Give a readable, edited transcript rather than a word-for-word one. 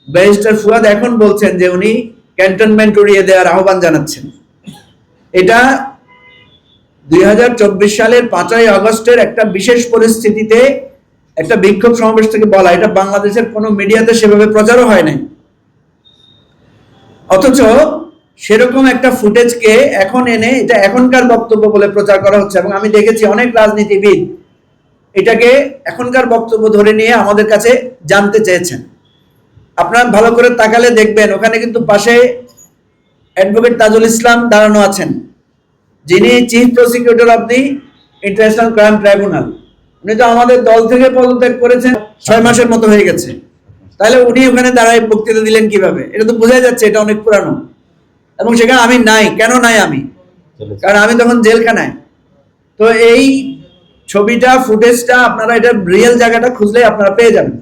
Barrister Fuad এখন বলছেন যে উনি ক্যান্টনমেন্ট উড়িয়ে দেওয়ার আহ্বান জানাচ্ছেন। এটা 2024 সালের 5ই আগস্টের একটা বিশেষ পরিস্থিতিতে একটা বিক্ষোভ সমাবেশ থেকে বলা। এটা বাংলাদেশের কোনো মিডিয়াতে সেভাবে প্রচারও হয় নাই। অথচ সেরকম একটা ফুটেজকে এখন এনে এটা এখনকার বক্তব্য বলে প্রচার করা হচ্ছে, এবং আমি দেখেছি অনেক রাজনীতিবিদ এটাকে এখনকার বক্তব্য ধরে নিয়ে আমাদের কাছে জানতে চেয়েছেন। আপনারা ভালো করে তাকালে দেখবেন ওখানে কিন্তু পাশে অ্যাডভোকেট তাজুল ইসলাম দাঁড়ানো আছেন, যিনি chief prosecutor of the international crime tribunal. উনি তো আমাদের দল থেকে পদত্যাগ করেছেন, 6 মাসের মতো হয়ে গেছে। তাহলে উনি ওখানে দাঁড়ায় বক্তৃতা দিলেন কিভাবে? এটা তো বোঝা যাচ্ছে এটা অনেক পুরানো। এবং সেখানে আমি নাই। কেন নাই আমি? কারণ আমি তখন জেলখানায়। তো এই ছবিটা, ফুটেজটা আপনারা এটা রিয়েল জায়গাটা খুঁজলে আপনারা পেয়ে যাবেন।